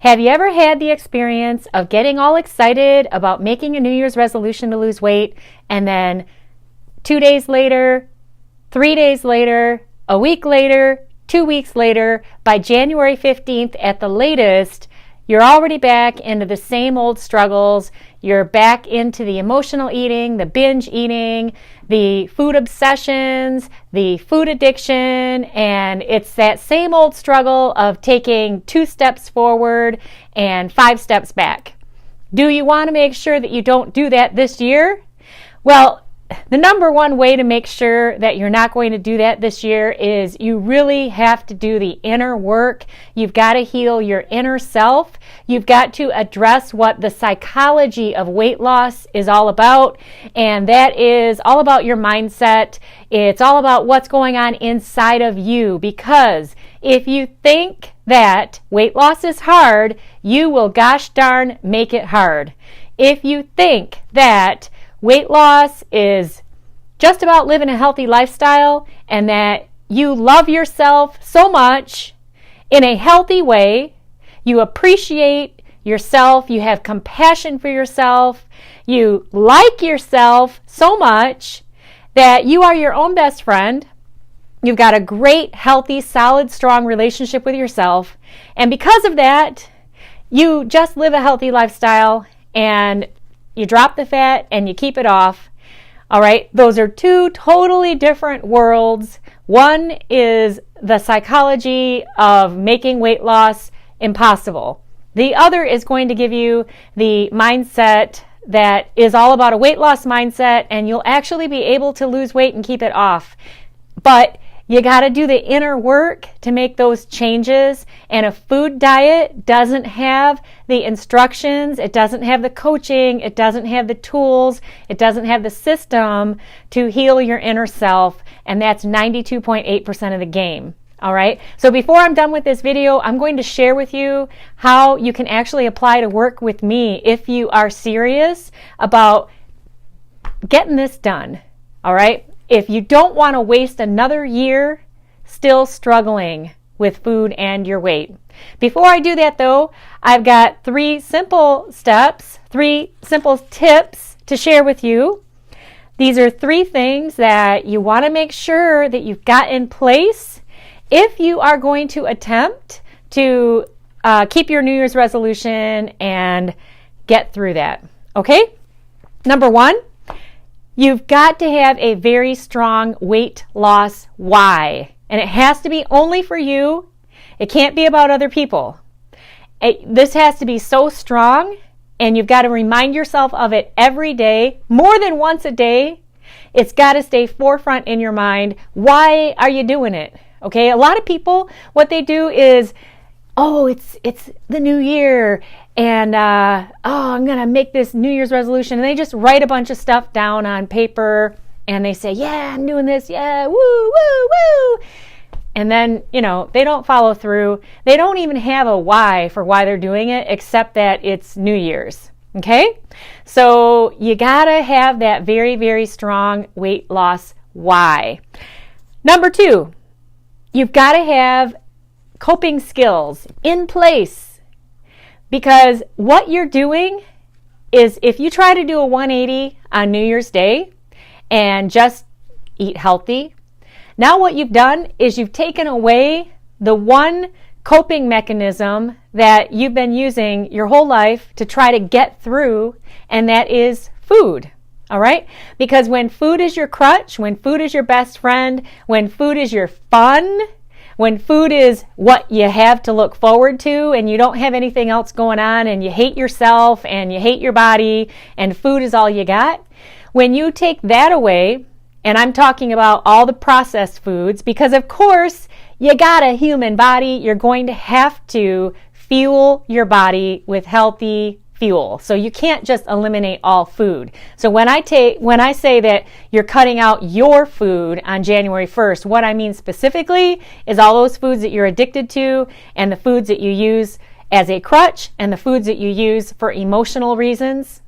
Have you ever had the experience of getting all excited about making a New Year's resolution to lose weight, and then 2 days later, 3 days later, a week later, 2 weeks later, by January 15th at the latest, you're already back into the same old struggles. You're back into the emotional eating, the binge eating, the food obsessions, the food addiction, and it's that same old struggle of taking 2 steps forward and 5 steps back. Do you want to make sure that you don't do that this year? Well, the number one way to make sure that you're not going to do that this year is you really have to do the inner work. You've got to heal your inner self. You've got to address what the psychology of weight loss is all about, and that is all about your mindset. It's all about what's going on inside of you, because if you think that weight loss is hard, you will gosh darn make it hard. If you think that weight loss is just about living a healthy lifestyle and that you love yourself so much in a healthy way, you appreciate yourself, you have compassion for yourself, you like yourself so much that you are your own best friend, you've got a great, healthy, solid, strong relationship with yourself, and because of that, you just live a healthy lifestyle and you drop the fat and you keep it off. All right, those are 2 totally different worlds. One is the psychology of making weight loss impossible. The other is going to give you the mindset that is all about a weight loss mindset, and you'll actually be able to lose weight and keep it off. But you got to do the inner work to make those changes, and a food diet doesn't have the instructions, it doesn't have the coaching, it doesn't have the tools, it doesn't have the system to heal your inner self, and that's 92.8% of the game. All right, so before I'm done with this video, I'm going to share with you how you can actually apply to work with me if you are serious about getting this done. All right, if you don't want to waste another year still struggling with food and your weight. Before I do that though, I've got 3 simple steps, 3 simple tips to share with you. These are 3 things that you want to make sure that you've got in place if you are going to attempt to keep your New Year's resolution and get through that. Okay? Number 1, you've got to have a very strong weight loss why. And it has to be only for you. It can't be about other people. This has to be so strong, and you've got to remind yourself of it every day, more than once a day. It's got to stay forefront in your mind. Why are you doing it? Okay, a lot of people, what they do is, oh, it's the new year, and I'm going to make this New Year's resolution. And they just write a bunch of stuff down on paper, and they say, yeah, I'm doing this, yeah, woo, woo, woo. And then, they don't follow through. They don't even have a why for why they're doing it, except that it's New Year's, okay? So you got to have that very, very strong weight loss why. Number 2, you've got to have coping skills in place, because what you're doing is, if you try to do a 180 on New Year's Day and just eat healthy, now what you've done is you've taken away the one coping mechanism that you've been using your whole life to try to get through, and that is food. All right? Because when food is your crutch, when food is your best friend, when food is your fun, when food is what you have to look forward to and you don't have anything else going on and you hate yourself and you hate your body and food is all you got, when you take that away, and I'm talking about all the processed foods, because of course you got a human body, you're going to have to fuel your body with healthy fuel. So you can't just eliminate all food. So when I say that you're cutting out your food on January 1st, what I mean specifically is all those foods that you're addicted to, and the foods that you use as a crutch, and the foods that you use for emotional reasons.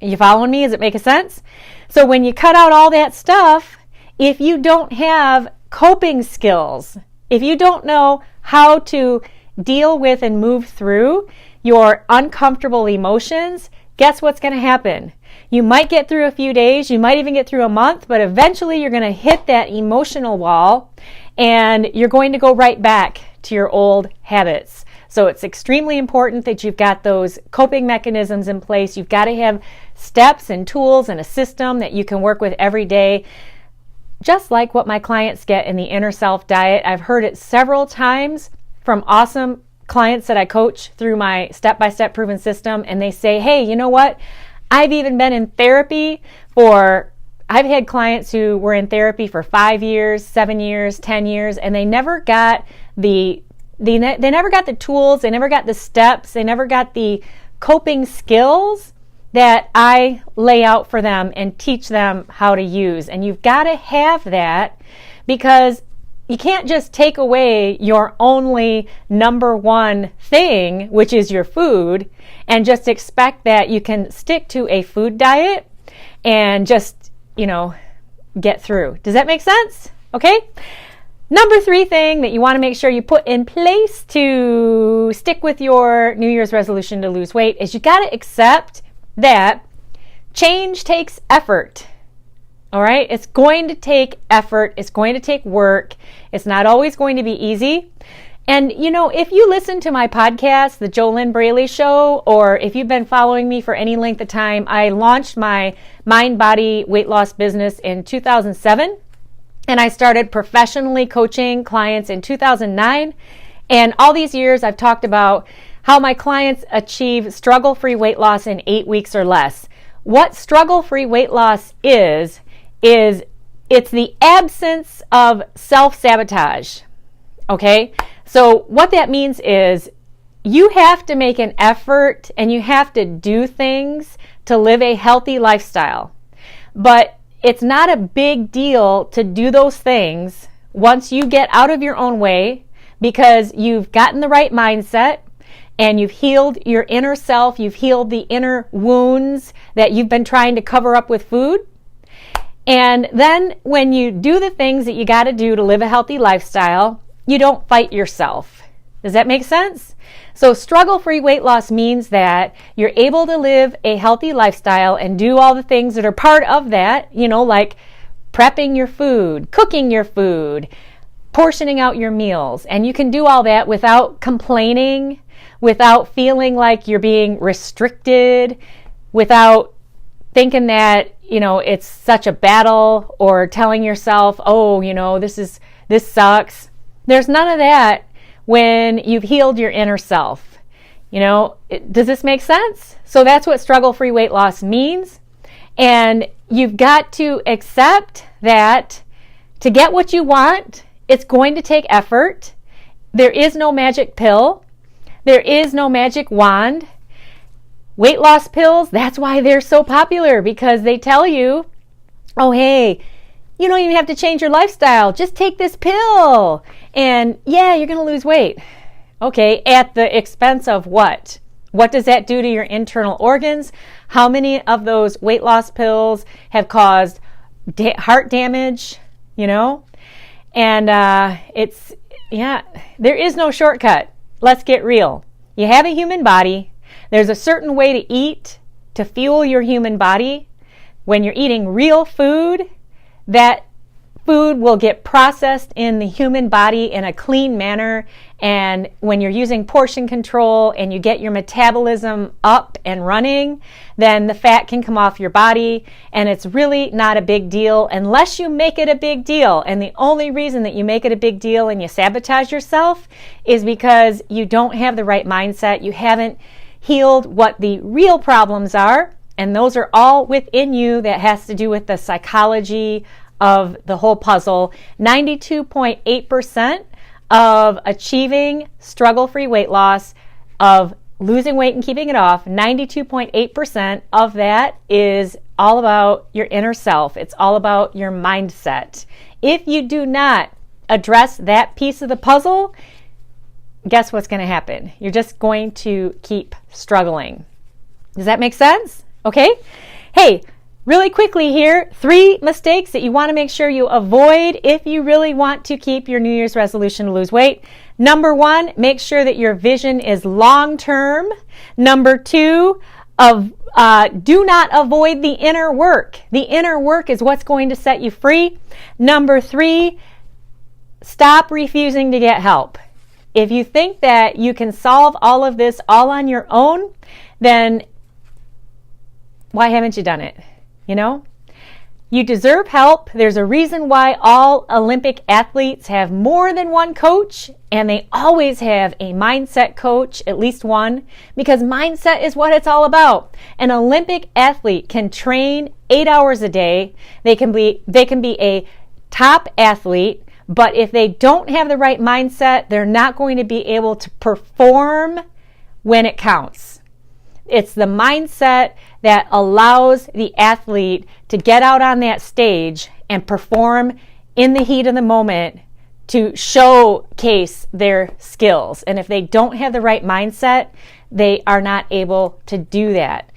You following me? Does it make sense? So when you cut out all that stuff, if you don't have coping skills, if you don't know how to deal with and move through your uncomfortable emotions, guess what's going to happen? You might get through a few days, you might even get through a month, but eventually you're going to hit that emotional wall and you're going to go right back to your old habits. So it's extremely important that you've got those coping mechanisms in place. You've got to have steps and tools and a system that you can work with every day. Just like what my clients get in the Inner Self Diet. I've heard it several times from awesome clients that I coach through my step-by-step proven system, and they say, hey, you know what? I've even been in therapy I've had clients who were in therapy for 5 years, 7 years, 10 years, and they never got they never got the tools, they never got the steps, they never got the coping skills that I lay out for them and teach them how to use. And you've got to have that, because you can't just take away your only number one thing, which is your food, and just expect that you can stick to a food diet and just, get through. Does that make sense? Okay. Number 3 thing that you want to make sure you put in place to stick with your New Year's resolution to lose weight is you got to accept that change takes effort. All right? It's going to take effort. It's going to take work. It's not always going to be easy. And, if you listen to my podcast, the JoLynn Braley Show, or if you've been following me for any length of time, I launched my mind-body weight loss business in 2007. And I started professionally coaching clients in 2009. And all these years I've talked about how my clients achieve struggle-free weight loss in 8 weeks or less. What struggle-free weight loss is it's the absence of self-sabotage. Okay? So what that means is you have to make an effort and you have to do things to live a healthy lifestyle. But it's not a big deal to do those things once you get out of your own way, because you've gotten the right mindset and you've healed your inner self, you've healed the inner wounds that you've been trying to cover up with food. And then when you do the things that you got to do to live a healthy lifestyle, you don't fight yourself. Does that make sense? So struggle-free weight loss means that you're able to live a healthy lifestyle and do all the things that are part of that, like prepping your food, cooking your food, portioning out your meals. And you can do all that without complaining, without feeling like you're being restricted, without thinking that, it's such a battle, or telling yourself, oh, this sucks. There's none of that when you've healed your inner self. Does this make sense? So that's what struggle-free weight loss means. And you've got to accept that to get what you want, it's going to take effort. There is no magic pill. There is no magic wand. Weight loss pills, that's why they're so popular, because they tell you, oh, hey, you don't even have to change your lifestyle. Just take this pill. And yeah, you're going to lose weight. Okay, at the expense of what? What does that do to your internal organs? How many of those weight loss pills have caused heart damage? And there is no shortcut. Let's get real. You have a human body. There's a certain way to eat to fuel your human body. When you're eating real food, that food will get processed in the human body in a clean manner. And when you're using portion control and you get your metabolism up and running, then the fat can come off your body, and it's really not a big deal unless you make it a big deal. And the only reason that you make it a big deal and you sabotage yourself is because you don't have the right mindset. You haven't healed what the real problems are, and those are all within you. That has to do with the psychology of the whole puzzle. 92.8% of achieving struggle-free weight loss, of losing weight and keeping it off, 92.8% of that is all about your inner self. It's all about your mindset. If you do not address that piece of the puzzle, guess what's going to happen? You're just going to keep struggling. Does that make sense? Okay. Hey, really quickly here, 3 mistakes that you want to make sure you avoid if you really want to keep your New Year's resolution to lose weight. Number 1, make sure that your vision is long-term. Number 2, do not avoid the inner work. The inner work is what's going to set you free. Number 3, stop refusing to get help. If you think that you can solve all of this all on your own, then why haven't you done it? You know? You deserve help. There's a reason why all Olympic athletes have more than one coach, and they always have a mindset coach, at least one, because mindset is what it's all about. An Olympic athlete can train 8 hours a day. They can be a top athlete, but if they don't have the right mindset, they're not going to be able to perform when it counts. It's the mindset that allows the athlete to get out on that stage and perform in the heat of the moment to showcase their skills. And if they don't have the right mindset, they are not able to do that.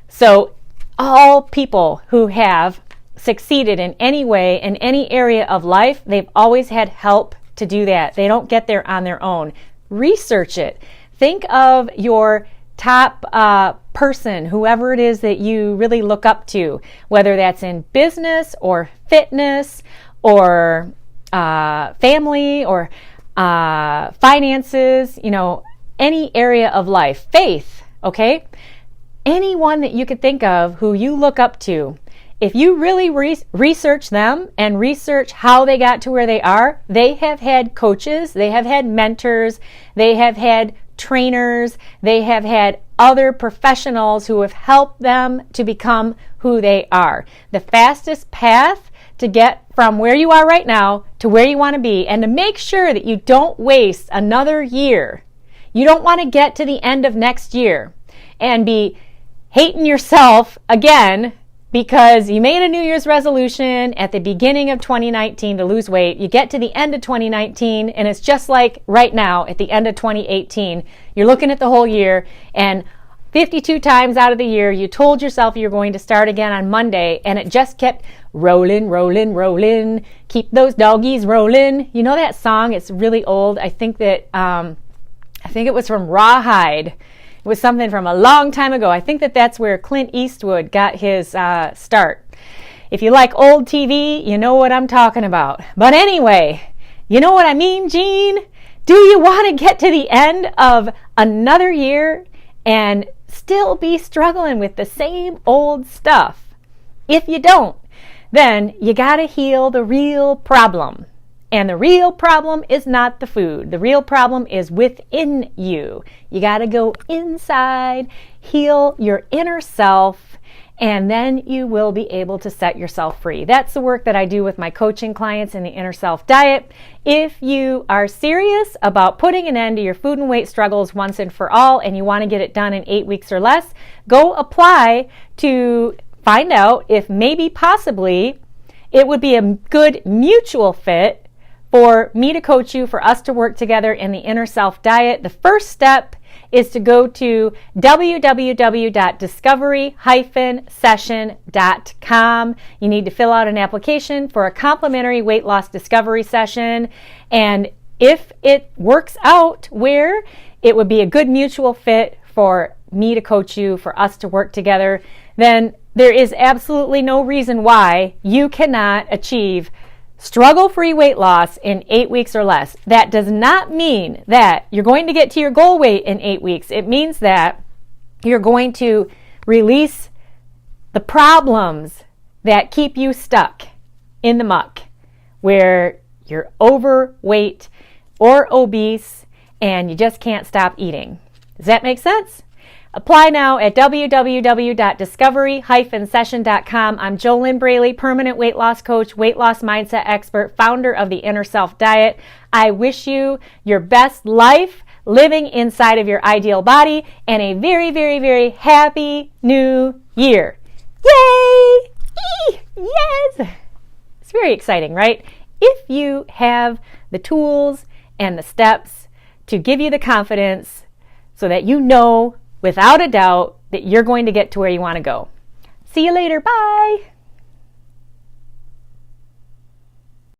So all people who have succeeded in any way, in any area of life, they've always had help to do that. They don't get there on their own. Research it. Think of your top person, whoever it is that you really look up to, whether that's in business or fitness or family or finances, any area of life, faith, okay? Anyone that you could think of who you look up to, if you really research them and research how they got to where they are, they have had coaches, they have had mentors, they have had trainers, they have had other professionals who have helped them to become who they are. The fastest path to get from where you are right now to where you want to be, and to make sure that you don't waste another year. You don't want to get to the end of next year and be hating yourself again because you made a New Year's resolution at the beginning of 2019 to lose weight. You get to the end of 2019 and it's just like right now at the end of 2018. You're looking at the whole year, and 52 times out of the year you told yourself you're going to start again on Monday, and it just kept rolling, rolling, rolling. Keep those doggies rolling. You know that song? It's really old. I think it was from Rawhide. It was something from a long time ago. I think that's where Clint Eastwood got his start. If you like old TV, you know what I'm talking about. But anyway, you know what I mean, Jean? Do you want to get to the end of another year and still be struggling with the same old stuff? If you don't, then you got to heal the real problem. And the real problem is not the food. The real problem is within you. You got to go inside, heal your inner self, and then you will be able to set yourself free. That's the work that I do with my coaching clients in the Inner Self Diet. If you are serious about putting an end to your food and weight struggles once and for all, and you want to get it done in 8 weeks or less, go apply to find out if maybe possibly it would be a good mutual fit for me to coach you, for us to work together in the Inner Self Diet. The first step is to go to www.discovery-session.com. You need to fill out an application for a complimentary weight loss discovery session. And if it works out where it would be a good mutual fit for me to coach you, for us to work together, then there is absolutely no reason why you cannot achieve struggle-free weight loss in 8 weeks or less. That does not mean that you're going to get to your goal weight in 8 weeks. It means that you're going to release the problems that keep you stuck in the muck, where you're overweight or obese and you just can't stop eating. Does that make sense? Apply now at www.discovery-session.com. I'm JoLynn Braley, permanent weight loss coach, weight loss mindset expert, founder of the Inner Self Diet. I wish you your best life living inside of your ideal body and a very, very, very happy new year. Yay! Yes! It's very exciting, right? If you have the tools and the steps to give you the confidence so that you know without a doubt that you're going to get to where you want to go. See you later. Bye.